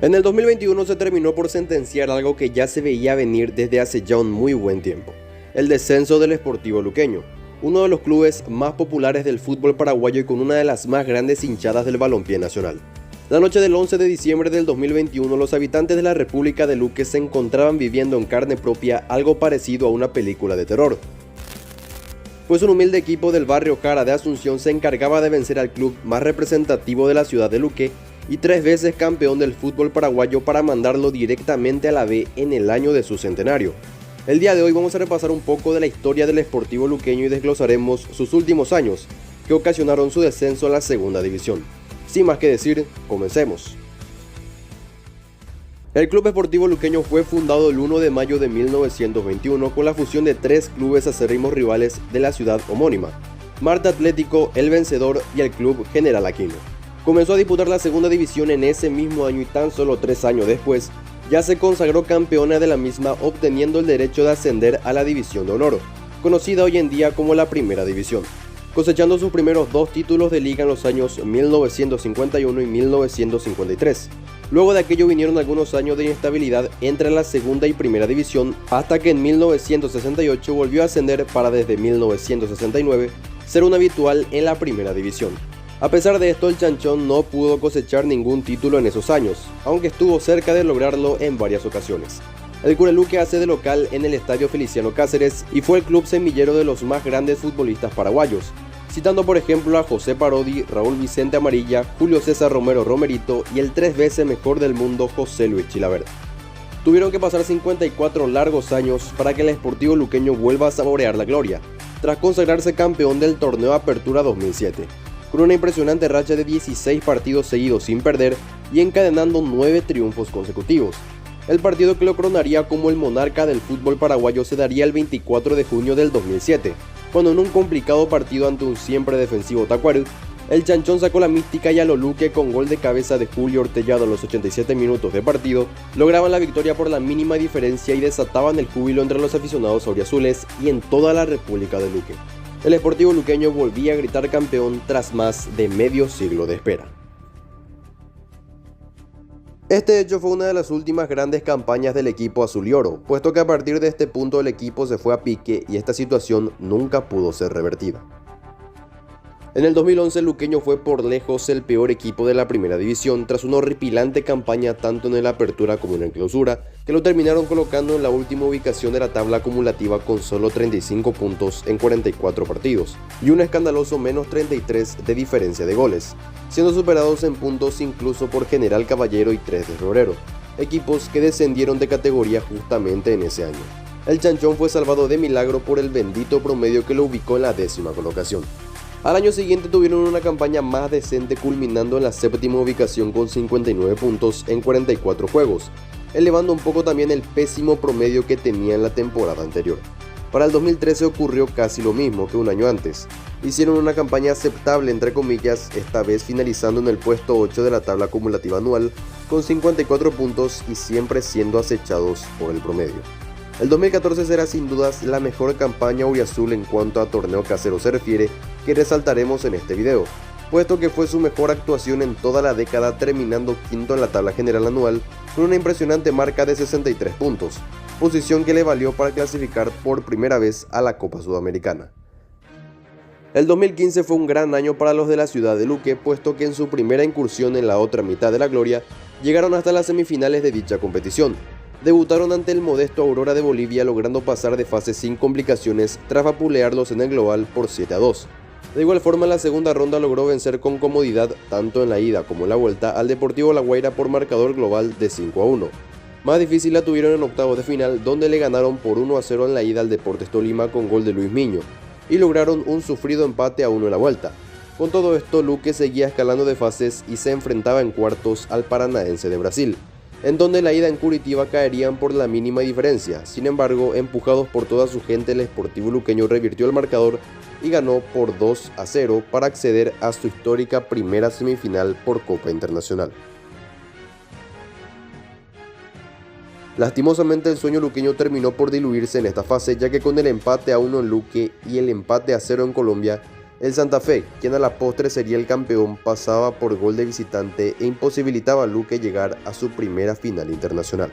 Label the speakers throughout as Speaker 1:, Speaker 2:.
Speaker 1: En el 2021 se terminó por sentenciar algo que ya se veía venir desde hace ya un muy buen tiempo: el descenso del Sportivo Luqueño, uno de los clubes más populares del fútbol paraguayo y con una de las más grandes hinchadas del balompié nacional. La noche del 11 de diciembre del 2021, los habitantes de la República de Luque se encontraban viviendo en carne propia algo parecido a una película de terror, pues un humilde equipo del barrio Jara de Asunción se encargaba de vencer al club más representativo de la ciudad de Luque y 3 veces campeón del fútbol paraguayo para mandarlo directamente a la B en el año de su centenario. El día de hoy vamos a repasar un poco de la historia del Sportivo Luqueño y desglosaremos sus últimos años, que ocasionaron su descenso a la segunda división. Sin más que decir, comencemos. El Club Sportivo Luqueño fue fundado el 1 de mayo de 1921 con la fusión de 3 clubes acérrimos rivales de la ciudad homónima: Marte Atlético, El Vencedor y el Club General Aquino. Comenzó a disputar la segunda división en ese mismo año y tan solo 3 años después ya se consagró campeona de la misma, obteniendo el derecho de ascender a la División de Honor, conocida hoy en día como la Primera División, cosechando sus primeros 2 títulos de liga en los años 1951 y 1953. Luego de aquello vinieron algunos años de inestabilidad entre la segunda y primera división, hasta que en 1968 volvió a ascender para desde 1969 ser un habitual en la primera división. A pesar de esto, el Chanchón no pudo cosechar ningún título en esos años, aunque estuvo cerca de lograrlo en varias ocasiones. El Cureluque hace de local en el Estadio Feliciano Cáceres y fue el club semillero de los más grandes futbolistas paraguayos, citando por ejemplo a José Parodi, Raúl Vicente Amarilla, Julio César Romero Romerito y el 3 veces mejor del mundo José Luis Chilavert. Tuvieron que pasar 54 largos años para que el Sportivo Luqueño vuelva a saborear la gloria, tras consagrarse campeón del torneo Apertura 2007, con una impresionante racha de 16 partidos seguidos sin perder y encadenando 9 triunfos consecutivos. El partido que lo coronaría como el monarca del fútbol paraguayo se daría el 24 de junio del 2007, cuando en un complicado partido ante un siempre defensivo Tacuarí, el Chanchón sacó la mística y a lo Luque, con gol de cabeza de Julio Ortellado a los 87 minutos de partido, lograban la victoria por la mínima diferencia y desataban el júbilo entre los aficionados auriazules y en toda la República de Luque. El Sportivo Luqueño volvía a gritar campeón tras más de medio siglo de espera. Este hecho fue una de las últimas grandes campañas del equipo azul y oro, puesto que a partir de este punto el equipo se fue a pique y esta situación nunca pudo ser revertida. En el 2011 el Luqueño fue por lejos el peor equipo de la primera división tras una horripilante campaña tanto en la apertura como en la clausura, que lo terminaron colocando en la última ubicación de la tabla acumulativa con solo 35 puntos en 44 partidos y un escandaloso menos 33 de diferencia de goles, siendo superados en puntos incluso por General Caballero y 3 de Florero, equipos que descendieron de categoría justamente en ese año. El Chanchón fue salvado de milagro por el bendito promedio que lo ubicó en la 10ª colocación. Al año siguiente tuvieron una campaña más decente, culminando en la 7ª ubicación con 59 puntos en 44 juegos, elevando un poco también el pésimo promedio que tenía en la temporada anterior. Para el 2013 ocurrió casi lo mismo que un año antes. Hicieron una campaña aceptable entre comillas, esta vez finalizando en el puesto 8 de la tabla acumulativa anual con 54 puntos y siempre siendo acechados por el promedio. El 2014 será sin dudas la mejor campaña auriazul en cuanto a torneo casero se refiere, que resaltaremos en este video, puesto que fue su mejor actuación en toda la década, terminando quinto en la tabla general anual con una impresionante marca de 63 puntos, posición que le valió para clasificar por primera vez a la Copa Sudamericana. El 2015 fue un gran año para los de la ciudad de Luque, puesto que en su primera incursión en la otra mitad de la gloria llegaron hasta las semifinales de dicha competición. Debutaron ante el modesto Aurora de Bolivia, logrando pasar de fase sin complicaciones tras vapulearlos en el global por 7-2. De igual forma, en la segunda ronda logró vencer con comodidad tanto en la ida como en la vuelta al Deportivo La Guaira por marcador global de 5-1. Más difícil la tuvieron en octavos de final, donde le ganaron por 1-0 en la ida al Deportes Tolima con gol de Luis Miño y lograron un sufrido empate a 1 en la vuelta. Con todo esto, Luque seguía escalando de fases y se enfrentaba en cuartos al Paranaense de Brasil, en donde la ida en Curitiba caerían por la mínima diferencia. Sin embargo, empujados por toda su gente, el Sportivo Luqueño revirtió el marcador y ganó por 2-0 para acceder a su histórica primera semifinal por Copa Internacional. Lastimosamente, el sueño luqueño terminó por diluirse en esta fase, ya que con el empate a 1 en Luque y el empate a 0 en Colombia, El Santa Fe, quien a la postre sería el campeón, pasaba por gol de visitante e imposibilitaba a Luque llegar a su primera final internacional.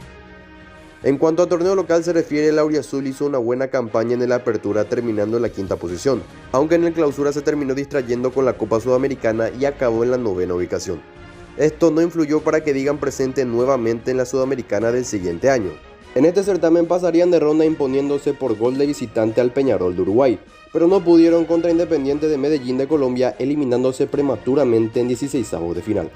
Speaker 1: En cuanto a torneo local se refiere, el auriazul hizo una buena campaña en el Apertura, terminando en la quinta posición, aunque en el Clausura se terminó distrayendo con la Copa Sudamericana y acabó en la novena ubicación. Esto no influyó para que digan presente nuevamente en la Sudamericana del siguiente año. En este certamen pasarían de ronda imponiéndose por gol de visitante al Peñarol de Uruguay, pero no pudieron contra Independiente de Medellín de Colombia, eliminándose prematuramente en 16avos de final.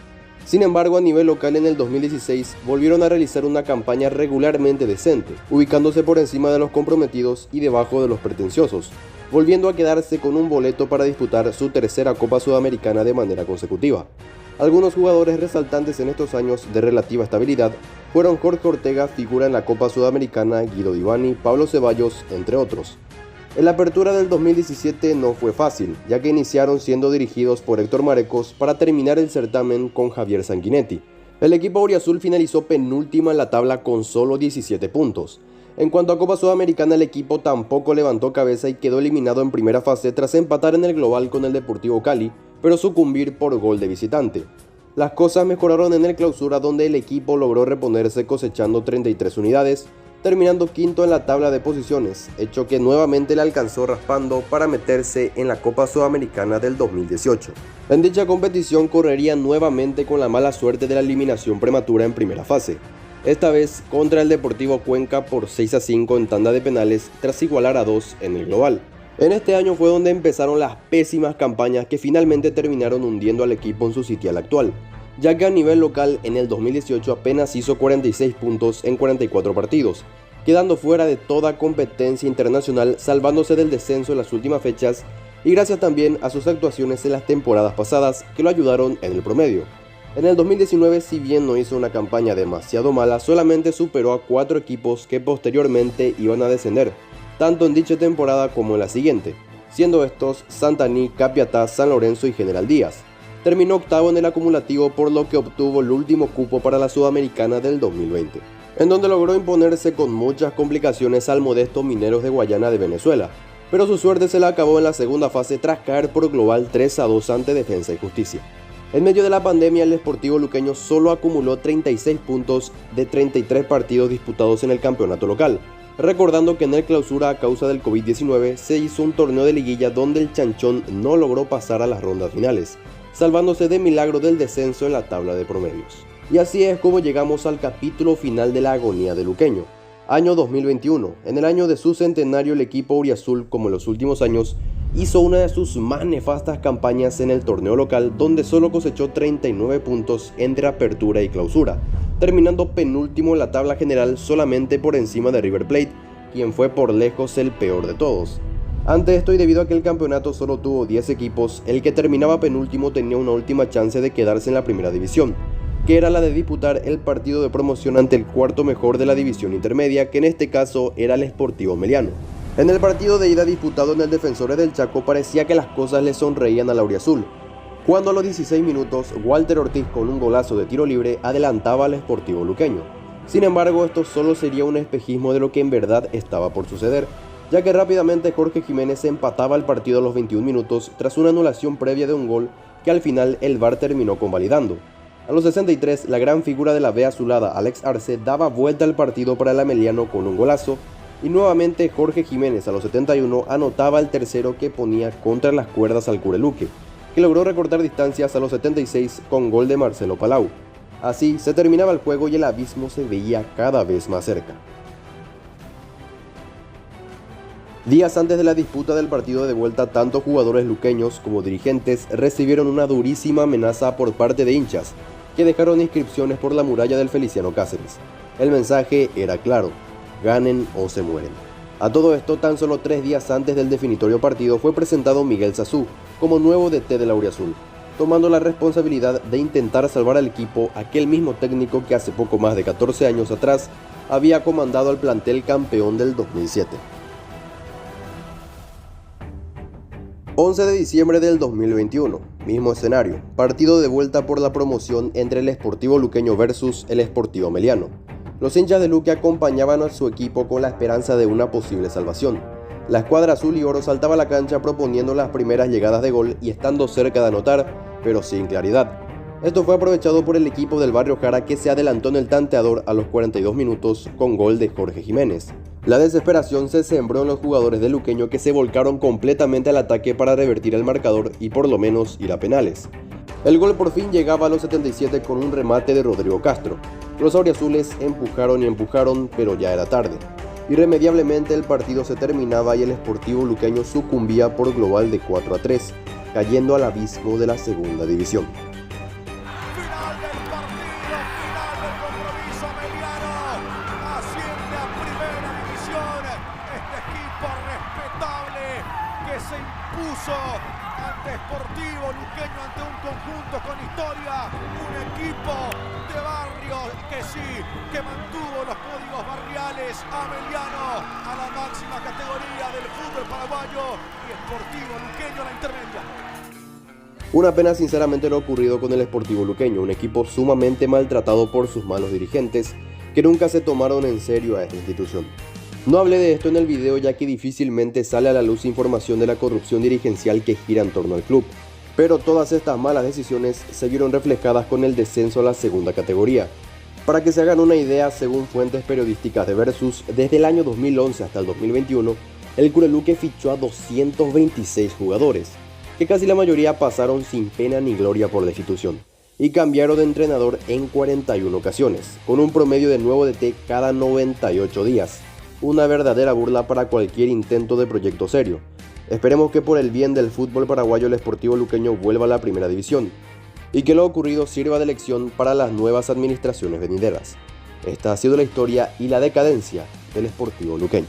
Speaker 1: Sin embargo, a nivel local en el 2016 volvieron a realizar una campaña regularmente decente, ubicándose por encima de los comprometidos y debajo de los pretenciosos, volviendo a quedarse con un boleto para disputar su tercera Copa Sudamericana de manera consecutiva. Algunos jugadores resaltantes en estos años de relativa estabilidad fueron Jorge Ortega, figura en la Copa Sudamericana, Guido Divani, Pablo Ceballos, entre otros. En la apertura del 2017 no fue fácil, ya que iniciaron siendo dirigidos por Héctor Marecos para terminar el certamen con Javier Sanguinetti. El equipo auriazul finalizó penúltimo en la tabla con solo 17 puntos. En cuanto a Copa Sudamericana, el equipo tampoco levantó cabeza y quedó eliminado en primera fase tras empatar en el global con el Deportivo Cali, pero sucumbir por gol de visitante. Las cosas mejoraron en el Clausura, donde el equipo logró reponerse cosechando 33 unidades, terminando quinto en la tabla de posiciones, hecho que nuevamente le alcanzó raspando para meterse en la Copa Sudamericana del 2018. En dicha competición correría nuevamente con la mala suerte de la eliminación prematura en primera fase, esta vez contra el Deportivo Cuenca por 6-5 en tanda de penales tras igualar a 2 en el global. En este año fue donde empezaron las pésimas campañas que finalmente terminaron hundiendo al equipo en su sitial actual, ya que a nivel local en el 2018 apenas hizo 46 puntos en 44 partidos, quedando fuera de toda competencia internacional, salvándose del descenso en las últimas fechas y gracias también a sus actuaciones en las temporadas pasadas que lo ayudaron en el promedio. En el 2019, si bien no hizo una campaña demasiado mala, solamente superó a 4 equipos que posteriormente iban a descender, tanto en dicha temporada como en la siguiente, siendo estos Santaní, Capiatá, San Lorenzo y General Díaz. Terminó octavo en el acumulativo, por lo que obtuvo el último cupo para la Sudamericana del 2020, en donde logró imponerse con muchas complicaciones al modesto Mineros de Guayana de Venezuela, pero su suerte se la acabó en la segunda fase tras caer por global 3-2 ante Defensa y Justicia. En medio de la pandemia, el Sportivo Luqueño solo acumuló 36 puntos de 33 partidos disputados en el campeonato local, recordando que en el Clausura, a causa del COVID-19, se hizo un torneo de liguilla donde el Chanchón no logró pasar a las rondas finales, salvándose de milagro del descenso en la tabla de promedios. Y así es como llegamos al capítulo final de la agonía de Luqueño. Año 2021, en el año de su centenario, el equipo auriazul, como en los últimos años, hizo una de sus más nefastas campañas en el torneo local, donde solo cosechó 39 puntos entre apertura y clausura, terminando penúltimo en la tabla general solamente por encima de River Plate, quien fue por lejos el peor de todos. Ante esto, y debido a que el campeonato solo tuvo 10 equipos, el que terminaba penúltimo tenía una última chance de quedarse en la primera división, que era la de disputar el partido de promoción ante el cuarto mejor de la división intermedia, que en este caso era el Sportivo Meliano. En el partido de ida disputado en el Defensores del Chaco, parecía que las cosas le sonreían al auriazul, cuando a los 16 minutos Walter Ortiz, con un golazo de tiro libre, adelantaba al Sportivo Luqueño. Sin embargo, esto solo sería un espejismo de lo que en verdad estaba por suceder, ya que rápidamente Jorge Jiménez empataba el partido a los 21 minutos tras una anulación previa de un gol que al final el VAR terminó convalidando. A los 63, la gran figura de la B azulada, Alex Arce, daba vuelta al partido para el ameliano con un golazo, y nuevamente Jorge Jiménez a los 71 anotaba el tercero que ponía contra las cuerdas al Cureluque, que logró recortar distancias a los 76 con gol de Marcelo Palau. Así se terminaba el juego y el abismo se veía cada vez más cerca. Días antes de la disputa del partido de vuelta, tanto jugadores luqueños como dirigentes recibieron una durísima amenaza por parte de hinchas, que dejaron inscripciones por la muralla del Feliciano Cáceres. El mensaje era claro: ganen o se mueren. A todo esto, tan solo 3 días antes del definitorio partido, fue presentado Miguel Sazú como nuevo DT del auriazul, tomando la responsabilidad de intentar salvar al equipo, aquel mismo técnico que hace poco más de 14 años atrás había comandado al plantel campeón del 2007. 11 de diciembre del 2021, mismo escenario, partido de vuelta por la promoción entre el Sportivo Luqueño versus el Sportivo Meliano. Los hinchas de Luque acompañaban a su equipo con la esperanza de una posible salvación. La escuadra azul y oro saltaba a la cancha proponiendo las primeras llegadas de gol y estando cerca de anotar, pero sin claridad. Esto fue aprovechado por el equipo del Barrio Jara, que se adelantó en el tanteador a los 42 minutos con gol de Jorge Jiménez. La desesperación se sembró en los jugadores de Luqueño, que se volcaron completamente al ataque para revertir el marcador y por lo menos ir a penales. El gol por fin llegaba a los 77 con un remate de Rodrigo Castro. Los auriazules empujaron y empujaron, pero ya era tarde. Irremediablemente el partido se terminaba y el Sportivo Luqueño sucumbía por global de 4-3, cayendo al abismo de la segunda división.
Speaker 2: Final del partido, final del compromiso. Ameliano asciende a primera división. Este equipo respetable que se impuso ante Sportivo Luqueño, ante un conjunto con historia, un equipo de barrio que sí, que mantuvo los códigos barriales. Ameliano a la máxima categoría del fútbol paraguayo y Sportivo Luqueño a la intermedia.
Speaker 1: Una pena sinceramente lo ocurrido con el Sportivo Luqueño, un equipo sumamente maltratado por sus malos dirigentes que nunca se tomaron en serio a esta institución. No hablé de esto en el video, ya que difícilmente sale a la luz información de la corrupción dirigencial que gira en torno al club, pero todas estas malas decisiones se vieron reflejadas con el descenso a la segunda categoría. Para que se hagan una idea, según fuentes periodísticas de Versus, desde el año 2011 hasta el 2021, el Cureluque fichó a 226 jugadores, que casi la mayoría pasaron sin pena ni gloria por la institución, y cambiaron de entrenador en 41 ocasiones, con un promedio de nuevo DT cada 98 días. Una verdadera burla para cualquier intento de proyecto serio. Esperemos que por el bien del fútbol paraguayo el Sportivo Luqueño vuelva a la primera división, y que lo ocurrido sirva de lección para las nuevas administraciones venideras. Esta ha sido la historia y la decadencia del Sportivo Luqueño.